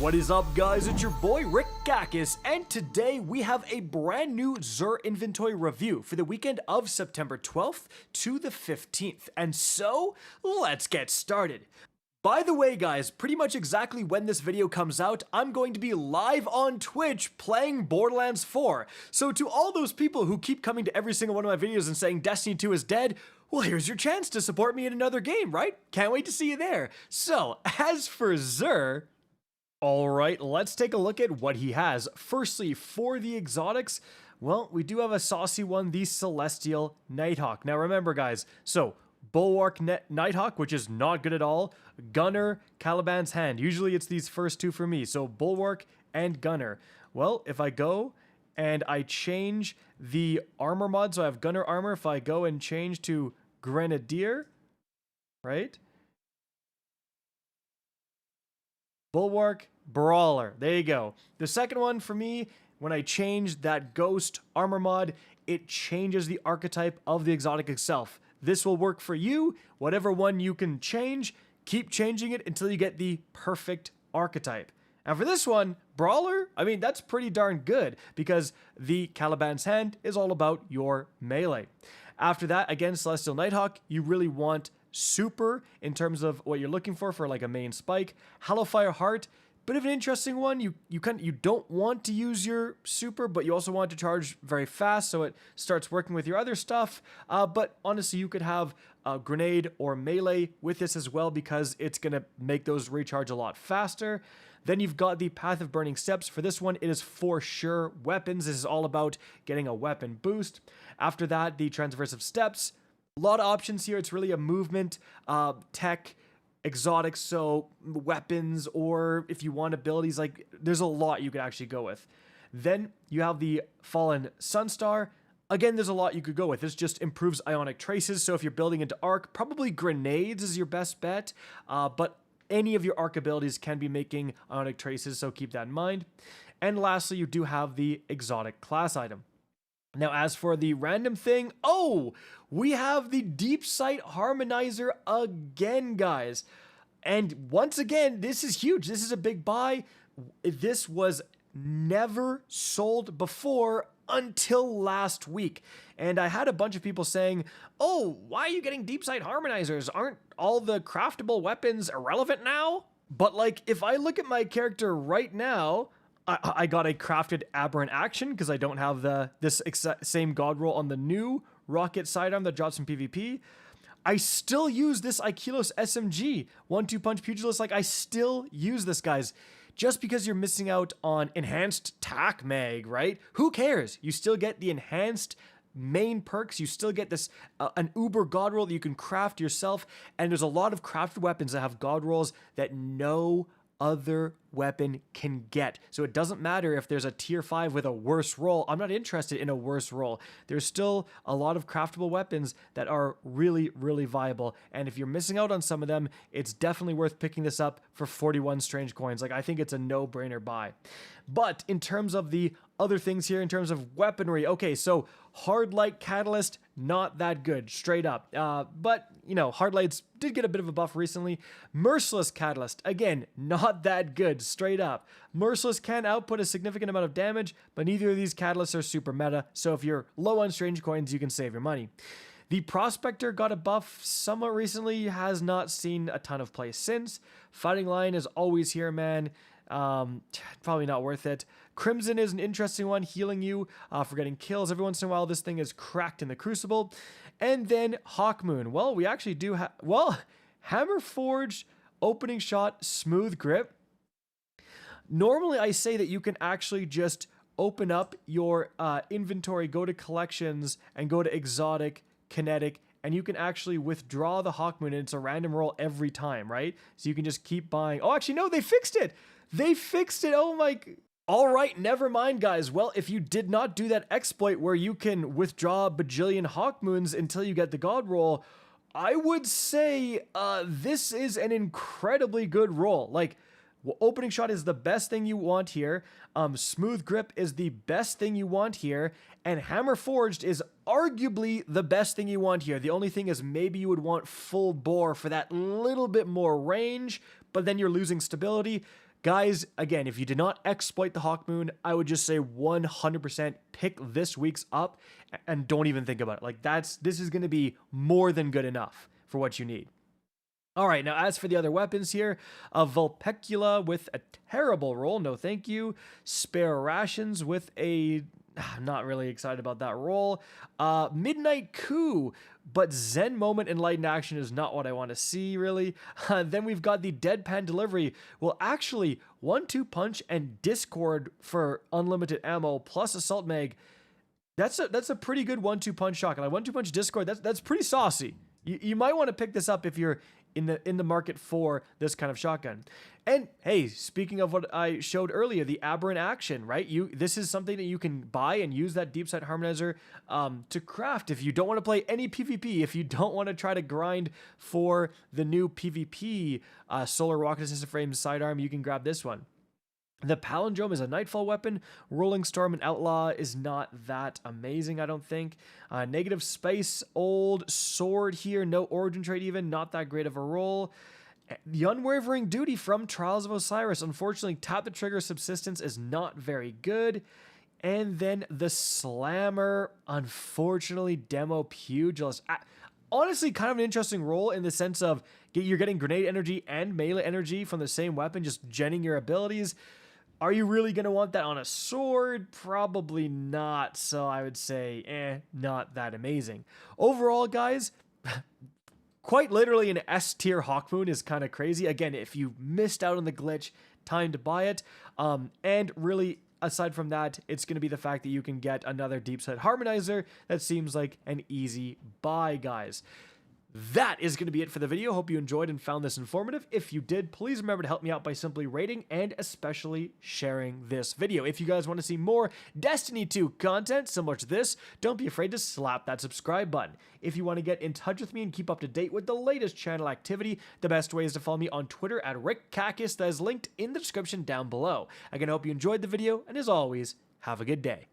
What is up, guys? It's your boy Rick Gakis, and today we have a brand new Xur Inventory review for the weekend of September 12th to the 15th. And so, let's get started. By the way, guys, pretty much exactly when this video comes out, I'm going to be live on Twitch playing Borderlands 4. So to all those people who keep coming to every single one of my videos and saying Destiny 2 is dead, well, here's your chance to support me in another game, right? Can't wait to see you there. So, as for Xur, alright, let's take a look at what he has. Firstly, for the exotics, well, we do have a saucy one, the Celestial Nighthawk. Now remember, guys, so Bulwark Nighthawk, which is not good at all. Gunner, Caliban's Hand. Usually it's these first two for me, so Bulwark and Gunner. Well, if I go and I change the armor mod, so I have Gunner armor, if I go and change to Grenadier, right? Bulwark, Brawler. There you go. The second one for me, when I change that Ghost armor mod, it changes the archetype of the exotic itself. This will work for you. Whatever one you can change, keep changing it until you get the perfect archetype. And for this one, Brawler, I mean, that's pretty darn good because the Caliban's Hand is all about your melee. After that, again, Celestial Nighthawk, you really want super in terms of what you're looking for like a main spike. Hellfire Heart, bit of an interesting one. You don't want to use your super, but you also want to charge very fast, so it starts working with your other stuff. But honestly, you could have a grenade or melee with this as well because it's gonna make those recharge a lot faster. Then you've got the Path of Burning Steps. For this one, it is for sure weapons. This is all about getting a weapon boost. After that, the Transversive Steps. A lot of options here. It's really a movement, tech, exotics, so weapons, or if you want abilities, like there's a lot you could actually go with. Then you have the Fallen Sunstar. Again, there's a lot you could go with. This just improves ionic traces, so if you're building into arc, probably grenades is your best bet, but any of your arc abilities can be making ionic traces, so keep that in mind. And lastly, you do have the exotic class item. Now, as for the random thing, we have the Deepsight Harmonizer again, guys. And once again, this is huge. This is a big buy. This was never sold before until last week. And I had a bunch of people saying, oh, why are you getting Deepsight Harmonizers? Aren't all the craftable weapons irrelevant now? But like, if I look at my character right now, I got a crafted Aberrant Action because I don't have this same God Roll on the new rocket sidearm that drops in PvP. I still use this Aikilos SMG, 1-2 punch pugilist. Like, I still use this, guys. Just because you're missing out on enhanced tac mag, right? Who cares? You still get the enhanced main perks. You still get this an uber God Roll that you can craft yourself. And there's a lot of crafted weapons that have God Rolls that no other weapon can get. So it doesn't matter if there's a tier 5 with a worse roll. I'm not interested in a worse roll. There's still a lot of craftable weapons that are really, really viable. And if you're missing out on some of them, it's definitely worth picking this up for 41 strange coins. Like, I think it's a no-brainer buy. But in terms of the other things here, in terms of weaponry, okay, so Hard Light Catalyst, not that good, straight up. But, you know, Hard Lights did get a bit of a buff recently. Merciless Catalyst, again, not that good, straight up. Merciless can output a significant amount of damage, but neither of these catalysts are super meta, so if you're low on strange coins, you can save your money. The Prospector got a buff somewhat recently, has not seen a ton of play since. Fighting Lion is always here, man. Probably not worth it. Crimson is an interesting one, healing you for getting kills. Every once in a while, this thing is cracked in the Crucible. And then Hawkmoon. Well, we actually do have... Well, Hammer Forged, Opening Shot, Smooth Grip. Normally, I say that you can actually just open up your inventory, go to Collections, and go to Exotic, Kinetic, and you can actually withdraw the Hawkmoon, and it's a random roll every time, right? So you can just keep buying. Oh, actually, no, they fixed it! They fixed it! Oh my... Alright, never mind, guys. Well, if you did not do that exploit where you can withdraw a bajillion Hawkmoons until you get the God Roll, I would say this is an incredibly good roll. Like, Opening Shot is the best thing you want here. Smooth Grip is the best thing you want here. And Hammer Forged is arguably the best thing you want here. The only thing is maybe you would want full bore for that little bit more range, but then you're losing stability. Guys, again, if you did not exploit the Hawkmoon, I would just say 100% pick this week's up and don't even think about it. Like this is going to be more than good enough for what you need. All right, now as for the other weapons here, a Vulpecula with a terrible roll, no thank you. Spare Rations with a, not really excited about that roll. Midnight Coup, but Zen Moment Enlightened Action is not what I want to see, really. Then we've got the Deadpan Delivery. Well, actually, 1-2 Punch and Discord for unlimited ammo plus Assault Mag. That's a pretty good 1-2 Punch shotgun. Like 1-2 Punch Discord, that's pretty saucy. You might want to pick this up if you're in the market for this kind of shotgun. And hey, speaking of what I showed earlier, the Aberrant Action, right? This is something that you can buy and use that Deepsight Harmonizer to craft if you don't want to play any PvP, if you don't want to try to grind for the new PvP Solar Rocket Assisted Frame sidearm, you can grab this one. The Palindrome is a Nightfall weapon. Rolling Storm and Outlaw is not that amazing, I don't think. Negative Space, old sword here, no origin trait even, not that great of a roll. The Unwavering Duty from Trials of Osiris. Unfortunately, tap the trigger subsistence is not very good. And then the Slammer, unfortunately, Demo Pugilist. Honestly, kind of an interesting role in the sense of you're getting grenade energy and melee energy from the same weapon, just genning your abilities. Are you really going to want that on a sword? Probably not. So I would say, not that amazing. Overall, guys, quite literally an S-Tier Hawkmoon is kind of crazy. Again, if you missed out on the glitch, time to buy it. And really, aside from that, it's going to be the fact that you can get another Deepsight Harmonizer. That seems like an easy buy, guys. That is going to be it for the video. Hope you enjoyed and found this informative. If you did, please remember to help me out by simply rating and especially sharing this video. If you guys want to see more Destiny 2 content similar to this, don't be afraid to slap that subscribe button. If you want to get in touch with me and keep up to date with the latest channel activity, the best way is to follow me on Twitter at RickCacus. That is linked in the description down below. Again, I hope you enjoyed the video, and as always, have a good day.